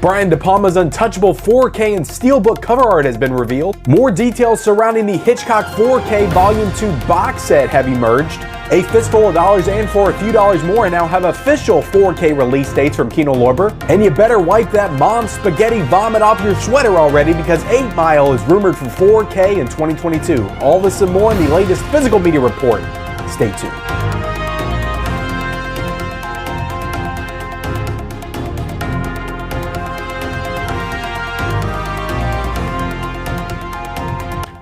Brian De Palma's Untouchable 4K and Steelbook cover art has been revealed. More details surrounding the Hitchcock 4K Volume 2 box set have emerged. A Fistful of Dollars and For a Few Dollars More now have official 4K release dates from Kino Lorber. And you better wipe that mom spaghetti vomit off your sweater already, because 8 Mile is rumored for 4K in 2022. All this and more in the latest physical media report. Stay tuned.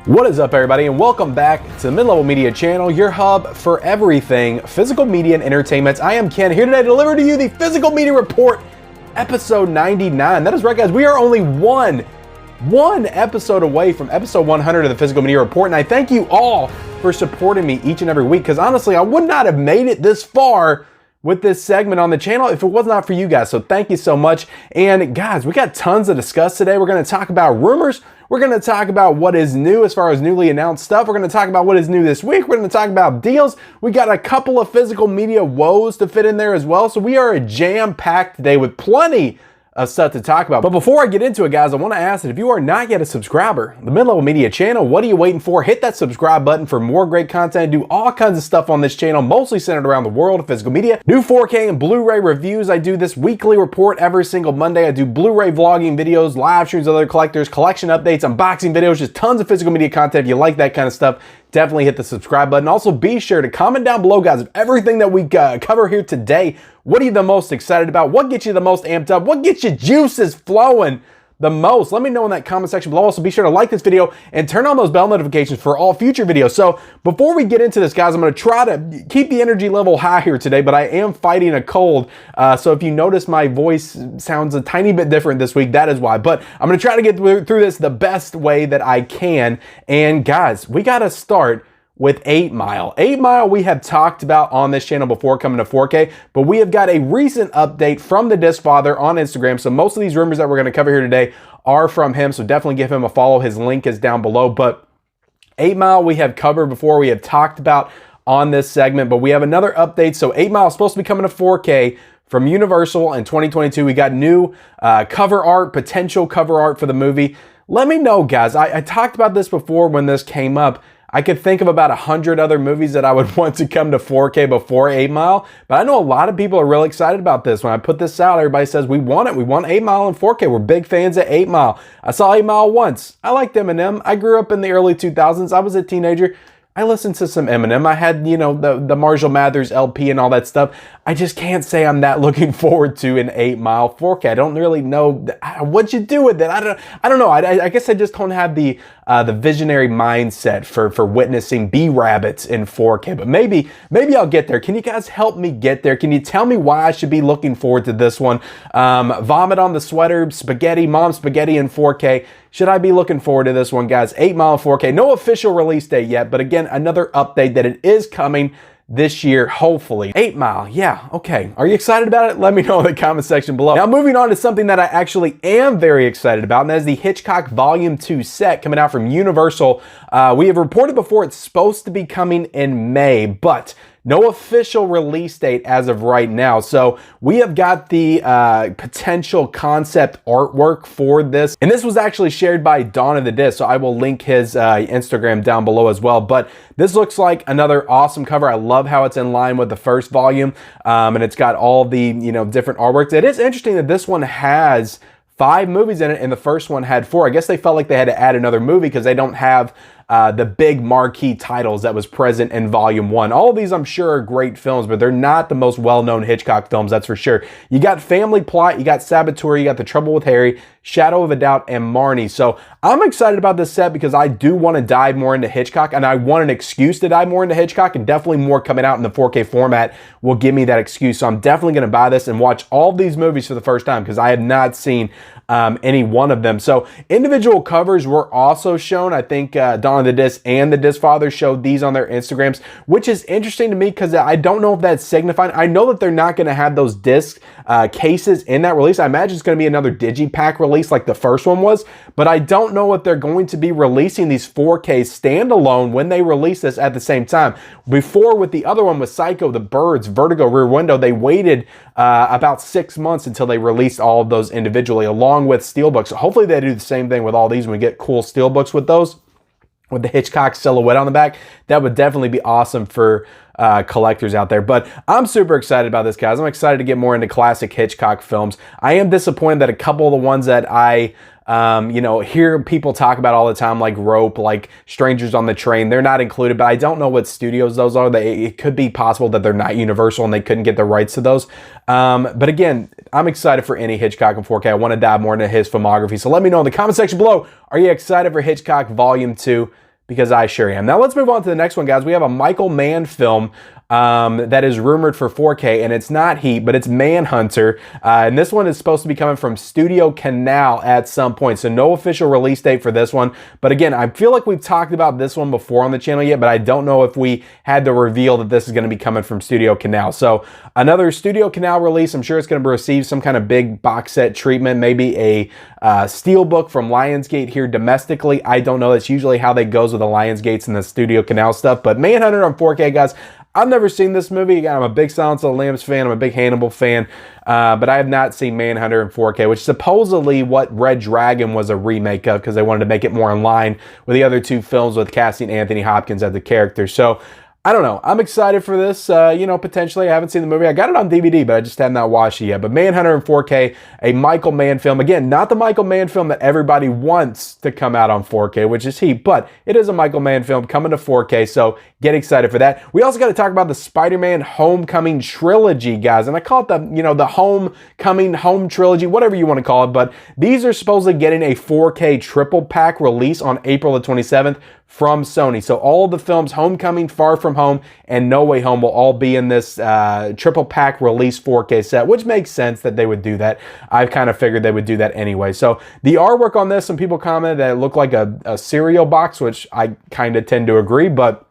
What is up, everybody, and welcome back to the Mid-Level Media channel, your hub for everything physical media and entertainment. I am Ken, here today to deliver to you the Physical Media Report, episode 99. That is right, guys. We are only one episode away from episode 100 of the Physical Media Report, and I thank you all for supporting me each and every week, because honestly, I would not have made it this far with this segment on the channel if it was not for you guys. So thank you so much. And guys, we got tons to discuss today. We're going to talk about rumors. We're going to talk about what is new as far as newly announced stuff. We're going to talk about what is new this week. We're going to talk about deals. We got a couple of physical media woes to fit in there as well. So we are a jam-packed day with plenty of stuff to talk about. But before I get into it, guys, I want to ask that if you are not yet a subscriber, the Mid-Level Media channel, what are you waiting for? Hit that subscribe button for more great content. I do all kinds of stuff on this channel, mostly centered around the world of physical media. New 4K and Blu-ray reviews. I do this weekly report every single Monday. I do Blu-ray vlogging videos, live streams with other collectors, collection updates, unboxing videos, just tons of physical media content. If you like that kind of stuff, definitely hit the subscribe button. Also, be sure to comment down below, guys, of everything that we cover here today. What are you the most excited about? What gets you the most amped up? What gets your juices flowing the most? Let me know in that comment section below. Also, be sure to like this video and turn on those bell notifications for all future videos. So before we get into this, guys, I'm going to try to keep the energy level high here today, but I am fighting a cold. So if you notice my voice sounds a tiny bit different this week, that is why. But I'm going to try to get through this the best way that I can. And guys, we got to start with 8 Mile. 8 Mile we have talked about on this channel before coming to 4K, but we have got a recent update from the Disc Father on Instagram. So most of these rumors that we're going to cover here today are from him, so definitely give him a follow. His link is down below. But 8 Mile we have covered before, we have talked about on this segment, but we have another update. So 8 Mile is supposed to be coming to 4K from Universal in 2022. We got new cover art, potential cover art for the movie. Let me know, guys. I talked about this before when this came up. I could think of about 100 other movies that I would want to come to 4K before 8 Mile, but I know a lot of people are really excited about this. When I put this out, everybody says, we want it. We want 8 Mile in 4K. We're big fans of 8 Mile. I saw 8 Mile once. I liked Eminem. I grew up in the early 2000s. I was a teenager. I listened to some Eminem. I had, you know, the Marshall Mathers LP and all that stuff. I just can't say I'm that looking forward to an 8 Mile 4K. I don't really know what you do with it. I don't know. I guess I just don't have the visionary mindset for witnessing B-Rabbits in 4K. But maybe I'll get there. Can you guys help me get there? Can you tell me why I should be looking forward to this one? Vomit on the sweater, spaghetti, mom spaghetti in 4K. Should I be looking forward to this one, guys? 8 Mile 4K. No official release date yet, but again, another update that it is coming this year, hopefully. 8 Mile, yeah, okay. Are you excited about it? Let me know in the comment section below. Now, moving on to something that I actually am very excited about, and that is the Hitchcock Volume 2 set coming out from Universal. We have reported before it's supposed to be coming in May, but no official release date as of right now. So we have got the potential concept artwork for this. And this was actually shared by Dawn of the Disc. So I will link his Instagram down below as well. But this looks like another awesome cover. I love how it's in line with the first volume. And it's got all the, you know, different artworks. It is interesting that this one has 5 movies in it and the first one had 4. I guess they felt like they had to add another movie because they don't have the big marquee titles that was present in Volume 1. All of these, I'm sure, are great films, but they're not the most well-known Hitchcock films, that's for sure. You got Family Plot, you got Saboteur, you got The Trouble with Harry, Shadow of a Doubt, and Marnie. So I'm excited about this set because I do want to dive more into Hitchcock, and I want an excuse to dive more into Hitchcock, and definitely more coming out in the 4K format will give me that excuse. So I'm definitely going to buy this and watch all these movies for the first time because I have not seen any one of them. So individual covers were also shown. I think Dawn of the Disc and the Disc Father showed these on their Instagrams, which is interesting to me because I don't know if that's signifying. I know that they're not going to have those disc cases in that release. I imagine it's going to be another digipack release like the first one was, but I don't know if they're going to be releasing these 4K standalone when they release this at the same time. Before, with the other one with Psycho, The Birds, Vertigo, Rear Window, they waited about 6 months until they released all of those individually along with Steelbooks. So hopefully they do the same thing with all these when we get cool Steelbooks with those, with the Hitchcock silhouette on the back. That would definitely be awesome for collectors out there. But I'm super excited about this, guys. I'm excited to get more into classic Hitchcock films. I am disappointed that a couple of the ones that I hear people talk about all the time, like Rope, like Strangers on the Train, they're not included, but I don't know what studios those are. It could be possible that they're not Universal and they couldn't get the rights to those. But again, I'm excited for any Hitchcock in 4K. I want to dive more into his filmography. So let me know in the comment section below, are you excited for Hitchcock Volume 2? Because I sure am. Now let's move on to the next one, guys. We have a Michael Mann film that is rumored for 4K, and it's not Heat, but it's Manhunter. And this one is supposed to be coming from Studio Canal at some point. So no official release date for this one. But again, I feel like we've talked about this one before on the channel yet, but I don't know if we had the reveal that this is going to be coming from Studio Canal. So another Studio Canal release. I'm sure it's going to receive some kind of big box set treatment, maybe a Steelbook from Lionsgate here domestically. I don't know. That's usually how they goes with the Lionsgates and the Studio Canal stuff. But Manhunter on 4K, guys. I've never seen this movie. Again, I'm a big Silence of the Lambs fan. I'm a big Hannibal fan. But I have not seen Manhunter in 4K, which is supposedly what Red Dragon was a remake of because they wanted to make it more in line with the other two films with casting Anthony Hopkins as the character. So I don't know. I'm excited for this, potentially. I haven't seen the movie. I got it on DVD, but I just have not watched it yet. But Manhunter in 4K, a Michael Mann film. Again, not the Michael Mann film that everybody wants to come out on 4K, which is Heat, but it is a Michael Mann film coming to 4K, so get excited for that. We also got to talk about the Spider-Man Homecoming trilogy, guys. And I call it the Homecoming Home trilogy, whatever you want to call it. But these are supposedly getting a 4K triple pack release on April the 27th from Sony. So all the films, Homecoming, Far From Home, and No Way Home, will all be in this triple pack release 4K set, which makes sense that they would do that. I kind of figured they would do that anyway. So the artwork on this, some people commented that it looked like a cereal box, which I kind of tend to agree, but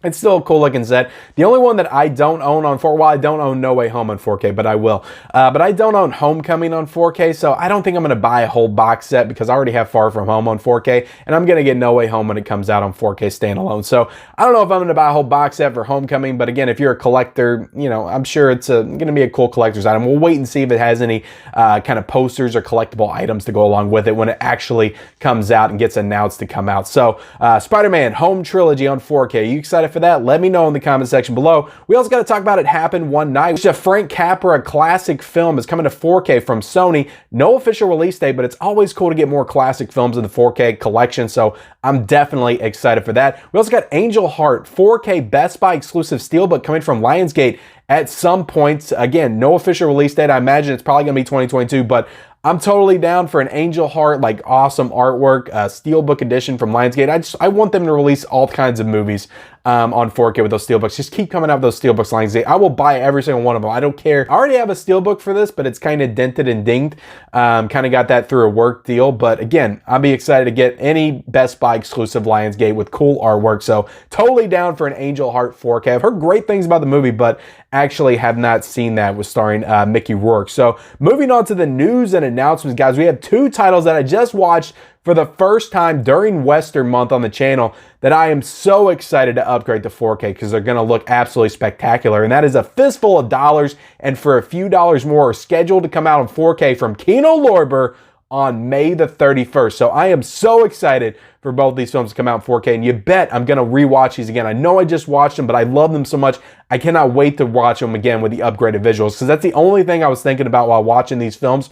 it's still a cool looking set. The only one that I don't own on 4K, well, I don't own No Way Home on 4K, but I will. But I don't own Homecoming on 4K, so I don't think I'm going to buy a whole box set because I already have Far From Home on 4K, and I'm going to get No Way Home when it comes out on 4K standalone. So I don't know if I'm going to buy a whole box set for Homecoming, but again, if you're a collector, I'm sure it's going to be a cool collector's item. We'll wait and see if it has any kind of posters or collectible items to go along with it when it actually comes out and gets announced to come out. So Spider-Man Home Trilogy on 4K. Are you excited for that? Let me know in the comment section below. We also got to talk about It Happened One Night, which is a Frank Capra classic film. Is coming to 4K from Sony. No official release date, but it's always cool to get more classic films in the 4K collection, so I'm definitely excited for that. We also got Angel Heart, 4K Best Buy exclusive steelbook coming from Lionsgate at some point. Again, no official release date. I imagine it's probably going to be 2022, but I'm totally down for an Angel Heart, like awesome artwork, Steelbook edition from Lionsgate. I want them to release all kinds of movies on 4K with those Steelbooks. Just keep coming out with those Steelbooks, Lionsgate. I will buy every single one of them. I don't care. I already have a Steelbook for this, but it's kind of dented and dinged. Kind of got that through a work deal. But again, I'll be excited to get any Best Buy exclusive Lionsgate with cool artwork. So totally down for an Angel Heart 4K. I've heard great things about the movie, but actually have not seen that with starring Mickey Rourke. So moving on to the news and announcements, guys, we have two titles that I just watched for the first time during Western month on the channel that I am so excited to upgrade to 4K because they're going to look absolutely spectacular. And that is A Fistful of Dollars, and For a Few Dollars More, are scheduled to come out on 4K from Kino Lorber on May the 31st. So I am so excited for both these films to come out in 4K, and you bet I'm going to rewatch these again. I know I just watched them, but I love them so much. I cannot wait to watch them again with the upgraded visuals, because that's the only thing I was thinking about while watching these films,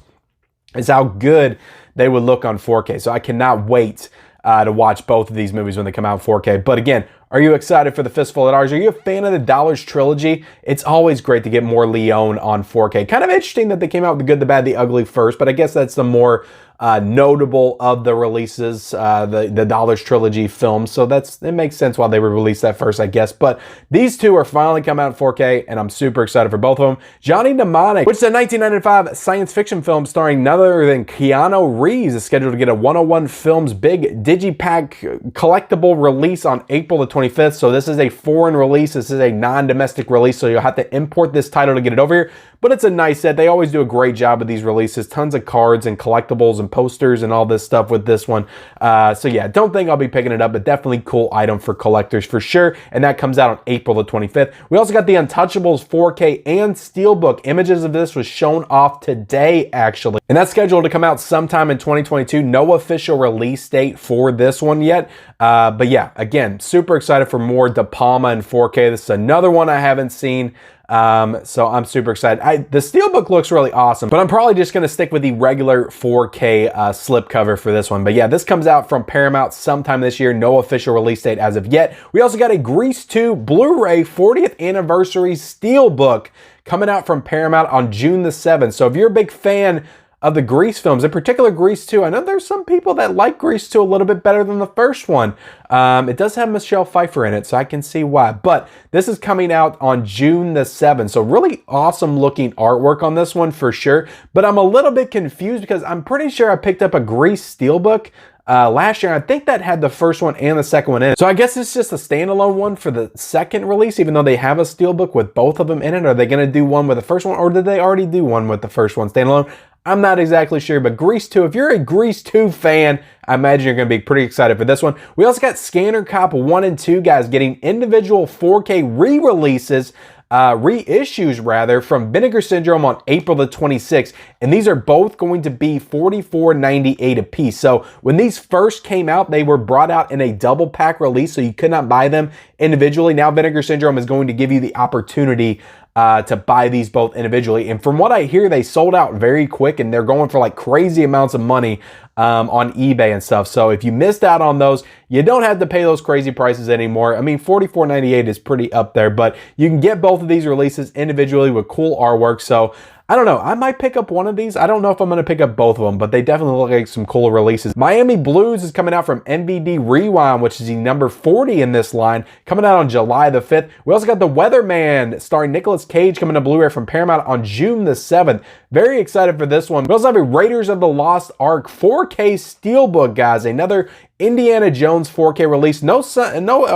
is how good they would look on 4K. So I cannot wait to watch both of these movies when they come out in 4K. But again, Are you excited for the Fistful of Dollars? Are you a fan of the Dollars trilogy? It's always great to get more Leone on 4K. Kind of interesting that they came out with The Good, the Bad, the Ugly first, but I guess that's the more notable of the releases, the Dollars trilogy films. So it makes sense why they would release that first, I guess. But these two are finally coming out in 4K, and I'm super excited for both of them. Johnny Mnemonic, which is a 1995 science fiction film starring none other than Keanu Reeves, is scheduled to get a 101 Films big digipack collectible release on April the 25th. So this is a foreign release. This is a non-domestic release, so you'll have to import this title to get it over here. But it's a nice set. They always do a great job with these releases. Tons of cards and collectibles and posters and all this stuff with this one. So yeah, don't think I'll be picking it up, but definitely cool item for collectors for sure. And that comes out on April the 25th. We also got the Untouchables 4K and Steelbook. Images of this was shown off today, actually. And that's scheduled to come out sometime in 2022. No official release date for this one yet. But yeah, again, super excited for more De Palma in 4K. This is another one I haven't seen. So I'm super excited. The Steelbook looks really awesome, but I'm probably just going to stick with the regular 4K slipcover for this one. But yeah, this comes out from Paramount sometime this year. No official release date as of yet. We also got a Grease 2 Blu-ray 40th anniversary Steelbook coming out from Paramount on June the 7th. So if you're a big fan of the Grease films, in particular Grease 2. I know there's some people that like Grease 2 a little bit better than the first one. It does have Michelle Pfeiffer in it, so I can see why. But this is coming out on June the 7th. So really awesome looking artwork on this one for sure. But I'm a little bit confused because I'm pretty sure I picked up a Grease Steelbook last year. I think that had the first one and the second one in it. So I guess it's just a standalone one for the second release, even though they have a Steelbook with both of them in it. Are they going to do one with the first one, or did they already do one with the first one standalone? I'm not exactly sure, but Grease 2, if you're a Grease 2 fan, I imagine you're going to be pretty excited for this one. We also got Scanner Cop 1 and 2, guys, getting individual 4K re-releases, reissues rather, from Vinegar Syndrome on April the 26th. And these are both going to be $44.98 a piece. So when these first came out, they were brought out in a double pack release, so you could not buy them individually. Now Vinegar Syndrome is going to give you the opportunity to buy these both individually. And from what I hear, they sold out very quick, and they're going for like crazy amounts of money on eBay and stuff. So if you missed out on those, you don't have to pay those crazy prices anymore. I mean, $44.98 is pretty up there, but you can get both of these releases individually with cool artwork. So I don't know. I might pick up one of these. I don't know if I'm going to pick up both of them, but they definitely look like some cool releases. Miami Blues is coming out from MVD Rewind, which is the number 40 in this line, coming out on July the 5th. We also got The Weatherman, starring Nicolas Cage, coming to Blu-ray from Paramount on June the 7th. Very excited for this one. We also have a Raiders of the Lost Ark 4K Steelbook, guys. Another Indiana Jones 4K release. No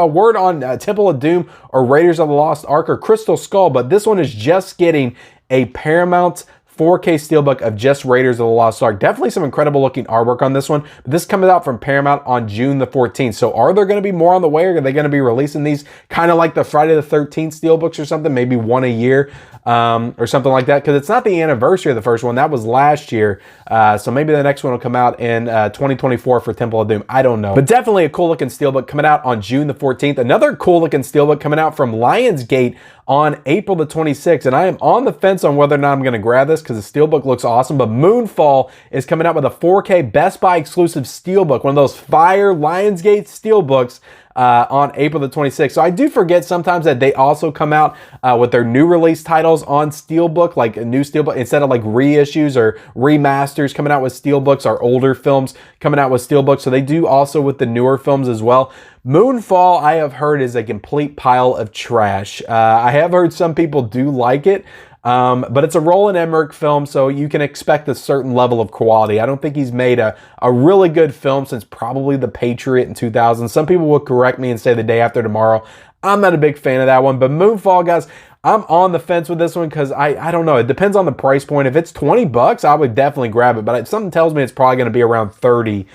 word on Temple of Doom or Raiders of the Lost Ark or Crystal Skull, but this one is just getting a Paramount 4K Steelbook of just Raiders of the Lost Ark. Definitely some incredible looking artwork on this one. But this comes out from Paramount on June the 14th. So are there going to be more on the way, or are they going to be releasing these kind of like the Friday the 13th Steelbooks or something? Maybe one a year or something like that. Because it's not the anniversary of the first one. That was last year. So maybe the next one will come out in 2024 for Temple of Doom. I don't know. But definitely a cool looking Steelbook coming out on June the 14th. Another cool looking Steelbook coming out from Lionsgate on April the 26th. And I am on the fence on whether or not I'm going to grab this because the Steelbook looks awesome. But Moonfall is coming out with a 4K Best Buy exclusive Steelbook, one of those fire Lionsgate Steelbooks on April the 26th. So I do forget sometimes that they also come out with their new release titles on Steelbook, like a new Steelbook, instead of like reissues or remasters coming out with Steelbooks, or older films coming out with Steelbooks. So they do also with the newer films as well. Moonfall, I have heard, is a complete pile of trash. I have heard some people do like it. But it's a Roland Emmerich film, so you can expect a certain level of quality. I don't think he's made a really good film since probably The Patriot in 2000. Some people will correct me and say The Day After Tomorrow. I'm not a big fan of that one, but Moonfall, guys, I'm on the fence with this one because I don't know. It depends on the price point. If it's $20, I would definitely grab it, but something tells me it's probably going to be around $30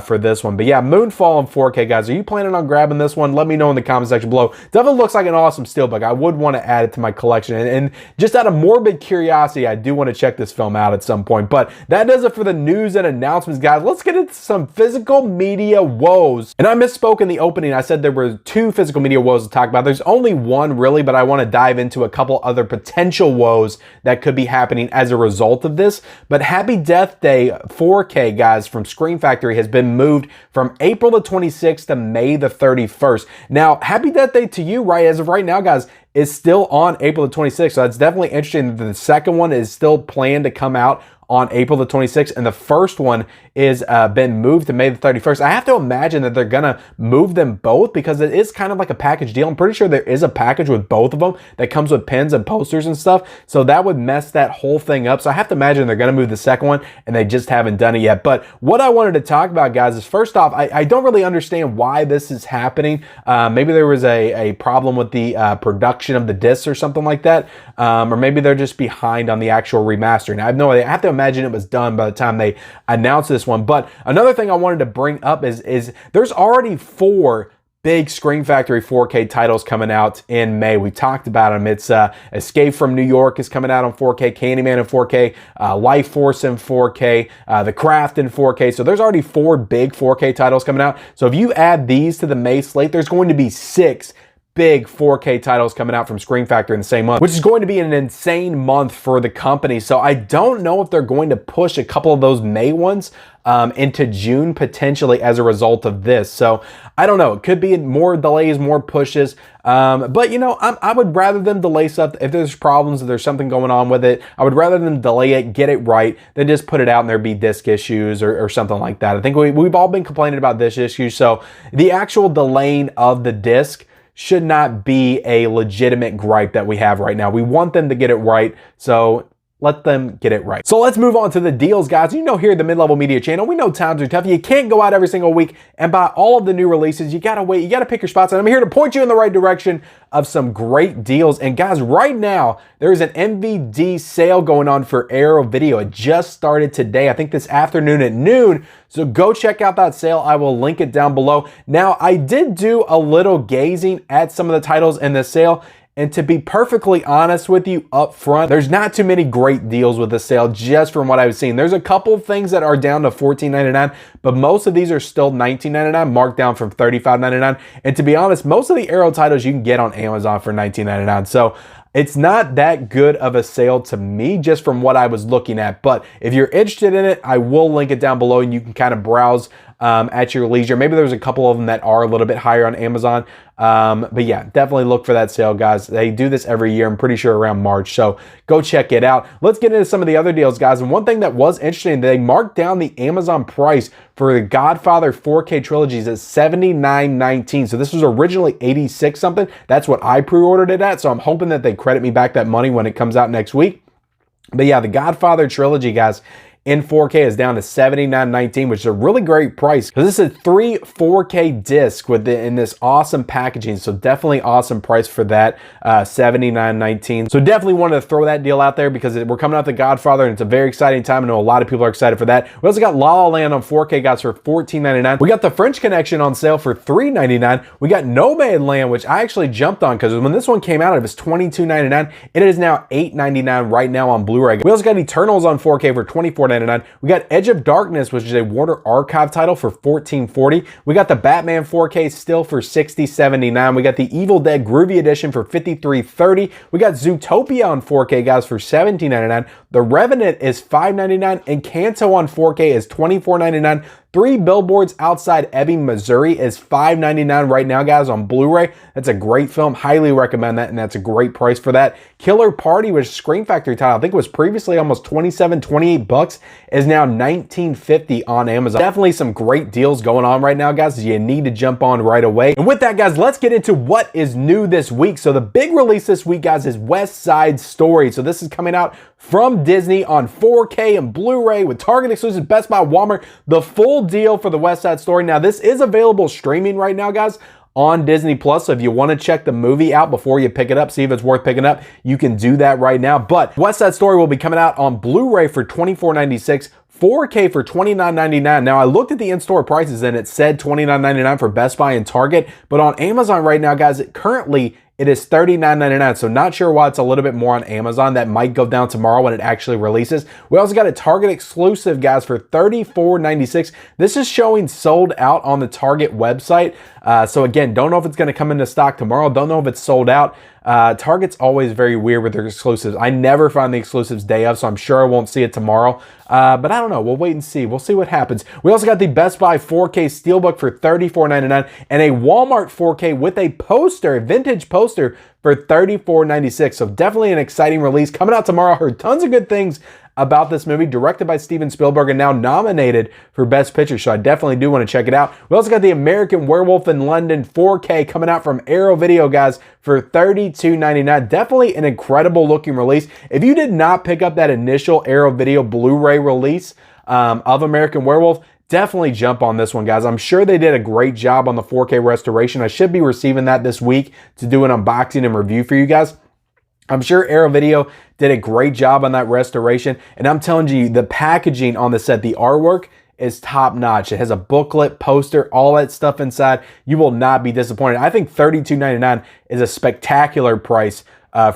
for this one. But yeah, Moonfall in 4K, guys. Are you planning on grabbing this one? Let me know in the comment section below. Definitely looks like an awesome Steelbook. I would want to add it to my collection. And just out of morbid curiosity, I do want to check this film out at some point. But that does it for the news and announcements, guys. Let's get into some physical media woes. And I misspoke in the opening. I said there were 2 physical media woes to talk about. There's only one, really, but I want to dive into a couple other potential woes that could be happening as a result of this. But Happy Death Day 4K, guys, from Scream Factory has has been moved from April the 26th to May the 31st. Now, happy death day to you, right? As of right now, guys, it's still on April the 26th. So that's definitely interesting that the second one is still planned to come out on April the 26th, and the first one is been moved to May the 31st. I have to imagine that they're gonna move them both because it is kind of like a package deal. I'm pretty sure there is a package with both of them that comes with pins and posters and stuff, so that would mess that whole thing up. So I have to imagine they're gonna move the second one, and they just haven't done it yet. But what I wanted to talk about, guys, is first off, I don't really understand why this is happening. Maybe there was a problem with the production of the discs or something like that, or maybe they're just behind on the actual remastering. I have no idea. I have to imagine it was done by the time they announced this one. But another thing I wanted to bring up is there's already 4 big Scream Factory 4K titles coming out in May. We talked about them. It's Escape from New York is coming out on 4K, Candyman in 4K, Life Force in 4K, The Craft in 4K. So there's already 4 big 4K titles coming out. So if you add these to the May slate, there's going to be 6 big 4K titles coming out from Scream Factory in the same month, which is going to be an insane month for the company. So I don't know if they're going to push a couple of those May ones into June potentially as a result of this. So I don't know. It could be more delays, more pushes. But you know, I would rather them delay stuff. If there's problems, if there's something going on with it, I would rather them delay it, get it right, than just put it out and there be disc issues or something like that. I think we've all been complaining about disc issues. So the actual delaying of the disc should not be a legitimate gripe that we have right now. We want them to get it right, so let them get it right. So let's move on to the deals, guys. You know, here at the Mid-Level Media channel, we know times are tough. You can't go out every single week and buy all of the new releases. You gotta wait, you gotta pick your spots, and I'm here to point you in the right direction of some great deals. And guys, right now, there's an MVD sale going on for Arrow Video. It just started today, I think this afternoon at noon. So go check out that sale. I will link it down below. Now, I did do a little gazing at some of the titles in this sale, and to be perfectly honest with you up front, there's not too many great deals with the sale just from what I've seen. There's a couple things that are down to $14.99, but most of these are still $19.99, marked down from $35.99. And to be honest, most of the Arrow titles you can get on Amazon for $19.99. So it's not that good of a sale to me, just from what I was looking at. But if you're interested in it, I will link it down below and you can kind of browse at your leisure. Maybe there's a couple of them that are a little bit higher on Amazon. But yeah, definitely look for that sale, guys. They do this every year, I'm pretty sure around March. So go check it out. Let's get into some of the other deals, guys. And one thing that was interesting, they marked down the Amazon price for the Godfather 4K trilogies at $79.19. So this was originally $86 something. That's what I pre-ordered it at. So I'm hoping that they credit me back that money when it comes out next week. But yeah, the Godfather trilogy, guys, in 4K is down to $79.19, which is a really great price because this is a 3 4K disc in this awesome packaging. So definitely awesome price for that, $79.19. So definitely wanted to throw that deal out there because we're coming out The Godfather and it's a very exciting time. I know a lot of people are excited for that. We also got La La Land on 4K, guys, for $14.99. We got The French Connection on sale for $3.99. We got Nomadland, which I actually jumped on because when this one came out, it was $22.99. It is now $8.99 right now on Blu-ray. We also got Eternals on 4K for $24.99. We got Edge of Darkness, which is a Warner Archive title, for $14.40. We got the Batman 4K still for $60.79. We got the Evil Dead Groovy Edition for $53.30. We got Zootopia on 4K, guys, for $17.99. The Revenant is $5.99, and Canto on 4K is $24.99. 3 Billboards Outside Ebbing, Missouri is $5.99 right now, guys, on Blu-ray. That's a great film. Highly recommend that, and that's a great price for that. Killer Party, which is Scream Factory title, I think it was previously almost $27, $28, is now $19.50 on Amazon. Definitely some great deals going on right now, guys. You need to jump on right away. And with that, guys, let's get into what is new this week. So the big release this week, guys, is West Side Story. So this is coming out from Disney on 4K and Blu-ray with Target exclusive, Best Buy, Walmart, the full deal for the West Side Story. Now, this is available streaming right now, guys, on Disney Plus. So if you want to check the movie out before you pick it up, see if it's worth picking up, you can do that right now. But West Side Story will be coming out on Blu-ray for $24.96, 4K for $29.99. Now, I looked at the in-store prices and it said $29.99 for Best Buy and Target, but on Amazon right now, guys, currently it is $39.99, so not sure why it's a little bit more on Amazon. That might go down tomorrow when it actually releases. We also got a Target exclusive, guys, for $34.96. This is showing sold out on the Target website. So again, don't know if it's going to come into stock tomorrow. Don't know if it's sold out. Target's always very weird with their exclusives. I never find the exclusives day of, so I'm sure I won't see it tomorrow. But I don't know. We'll wait and see. We'll see what happens. We also got the Best Buy 4K Steelbook for $34.99 and a Walmart 4K with a poster, a vintage poster for $34.96. So definitely an exciting release coming out tomorrow. I heard tons of good things about this movie, directed by Steven Spielberg and now nominated for Best Picture, so I definitely do want to check it out. We also got the American Werewolf in London 4K coming out from Arrow Video, guys, for $32.99. Definitely an incredible looking release. If you did not pick up that initial Arrow Video Blu-ray release of American Werewolf, definitely jump on this one, guys. I'm sure they did a great job on the 4K restoration. I should be receiving that this week to do an unboxing and review for you guys. I'm sure Arrow Video did a great job on that restoration, and I'm telling you, the packaging on the set, the artwork is top notch. It has a booklet, poster, all that stuff inside. You will not be disappointed. I think $32.99 is a spectacular price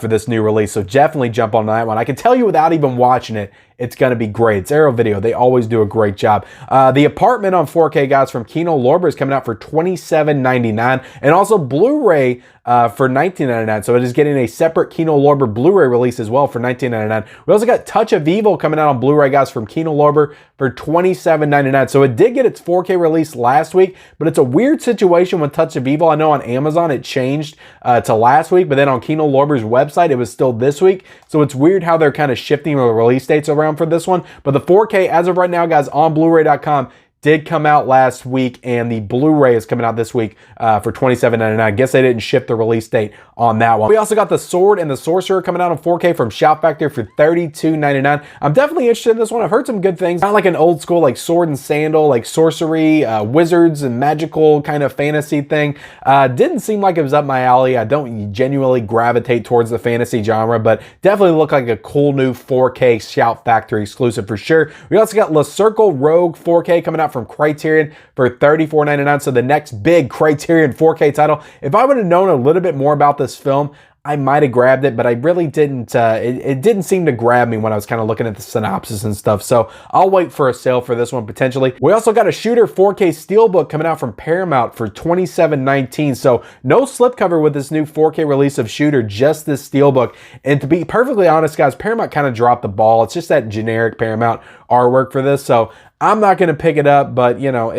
for this new release, so definitely jump on that one. I can tell you without even watching it, it's going to be great. It's Arrow Video. They always do a great job. The Apartment on 4K, guys, from Kino Lorber is coming out for $27.99, and also Blu-ray for $19.99. So it is getting a separate Kino Lorber Blu-ray release as well for $19.99. We also got Touch of Evil coming out on Blu-ray, guys, from Kino Lorber for $27.99. So it did get its 4K release last week, but it's a weird situation with Touch of Evil. I know on Amazon it changed to last week, but then on Kino Lorber's website it was still this week. So it's weird how they're kind of shifting the release dates around for this one. But the 4K, as of right now, guys, on Blu-ray.com, did come out last week, and the Blu-ray is coming out this week for $27.99. I guess they didn't shift the release date on that one. We also got The Sword and the Sorcerer coming out on 4K from Shout Factory for $32.99. I'm definitely interested in this one. I've heard some good things. Not like an old school like sword and sandal, like sorcery, wizards and magical kind of fantasy thing. Didn't seem like it was up my alley. I don't genuinely gravitate towards the fantasy genre, but definitely looked like a cool new 4K Shout Factory exclusive for sure. We also got Le Circle Rogue 4K coming out from Criterion for $34.99. So the next big Criterion 4K title. If I would have known a little bit more about this film, I might have grabbed it, but I really didn't. It didn't seem to grab me when I was kind of looking at the synopsis and stuff. So I'll wait for a sale for this one potentially. We also got a Shooter 4K Steelbook coming out from Paramount for $27.19. So no slipcover with this new 4K release of Shooter, just this Steelbook. And to be perfectly honest, guys, Paramount kind of dropped the ball. It's just that generic Paramount artwork for this. So I'm not going to pick it up, but you know,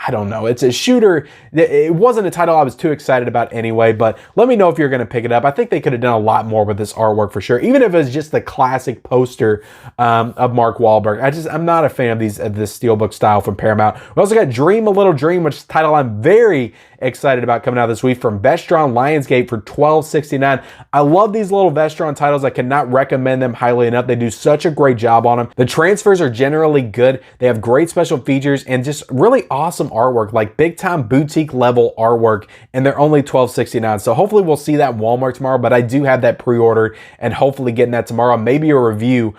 I don't know. It's a Shooter. It wasn't a title I was too excited about anyway, but let me know if you're going to pick it up. I think they could have done a lot more with this artwork for sure, even if it was just the classic poster of Mark Wahlberg. I'm not a fan of this Steelbook style from Paramount. We also got Dream a Little Dream, which is a title I'm very excited about coming out this week from Vestron Lionsgate for $12.69. I love these little Vestron titles. I cannot recommend them highly enough. They do such a great job on them. The transfers are generally good. They have great special features and just really awesome artwork, like big time boutique level artwork, and they're only $12.69. So hopefully we'll see that in Walmart tomorrow, but I do have that pre-ordered and hopefully getting that tomorrow. Maybe a review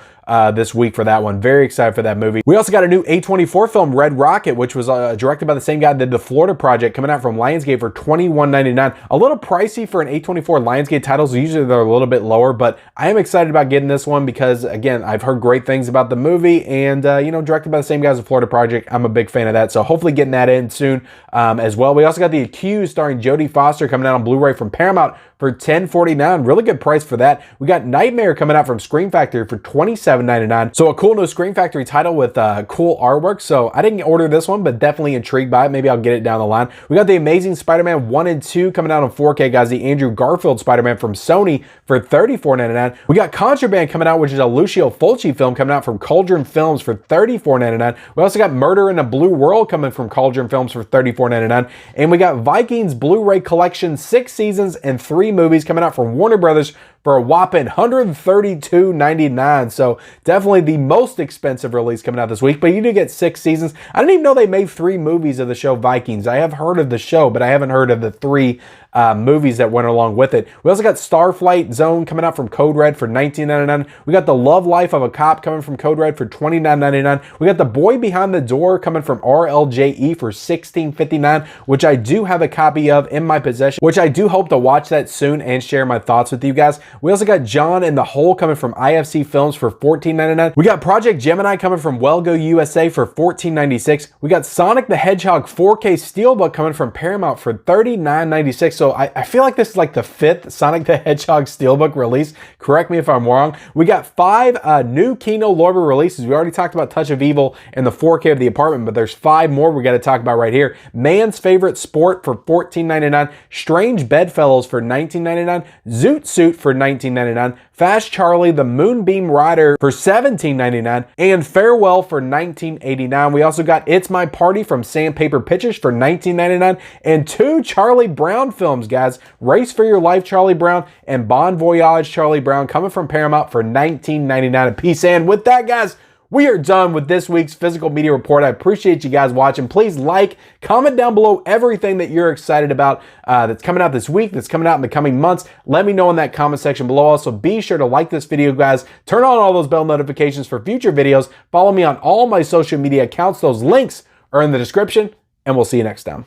this week for that one. Very excited for that movie. We also got a new A24 film, Red Rocket, which was directed by the same guy that did The Florida Project, coming out from Lionsgate for $21.99. A little pricey for an A24 Lionsgate title, so usually they're a little bit lower, but I am excited about getting this one because, again, I've heard great things about the movie, and, you know, directed by the same guy as The Florida Project. I'm a big fan of that, so hopefully getting that in soon as well. We also got The Accused starring Jodie Foster coming out on Blu-ray from Paramount for $10.49. Really good price for that. We got Nightmare coming out from Scream Factory for $27.99. So a cool new Scream Factory title with cool artwork. So I didn't order this one, but definitely intrigued by it. Maybe I'll get it down the line. We got The Amazing Spider-Man 1 and 2 coming out on 4K, guys. The Andrew Garfield Spider-Man from Sony for $34.99. We got Contraband coming out, which is a Lucio Fulci film coming out from Cauldron Films for $34.99. We also got Murder in a Blue World coming from Cauldron Films for $34.99. And we got Vikings Blu-ray Collection 6 seasons and 3 movies coming out from Warner Brothers for a whopping $132.99. So definitely the most expensive release coming out this week, but you do get 6 seasons. I didn't even know they made 3 movies of the show Vikings. I have heard of the show, but I haven't heard of the 3 movies that went along with it. We also got Starflight Zone coming out from Code Red for $19.99. We got The Love Life of a Cop coming from Code Red for $29.99. We got The Boy Behind the Door coming from RLJE for $16.59, which I do have a copy of in my possession, which I do hope to watch that soon and share my thoughts with you guys. We also got John in the Hole coming from IFC Films for $14.99. We got Project Gemini coming from Well Go USA for $14.96. We got Sonic the Hedgehog 4K Steelbook coming from Paramount for $39.96. So I feel like this is like the 5th Sonic the Hedgehog Steelbook release. Correct me if I'm wrong. We got 5 new Kino Lorber releases. We already talked about Touch of Evil and the 4K of The Apartment, but there's 5 more we got to talk about right here. Man's Favorite Sport for $14.99. Strange Bedfellows for $19.99. Zoot Suit for $19.99. Fast Charlie the Moonbeam Rider for $17.99. And Farewell for $19.89. We also got It's My Party from Sandpaper Pictures for $19.99. And 2 Charlie Brown films, guys. Race for Your Life, Charlie Brown, and Bon Voyage, Charlie Brown, coming from Paramount for $19.99 a piece. And with that, guys, we are done with this week's Physical Media Report. I appreciate you guys watching. Please like, comment down below everything that you're excited about that's coming out this week, that's coming out in the coming months. Let me know in that comment section below. Also, be sure to like this video, guys. Turn on all those bell notifications for future videos. Follow me on all my social media accounts. Those links are in the description, and we'll see you next time.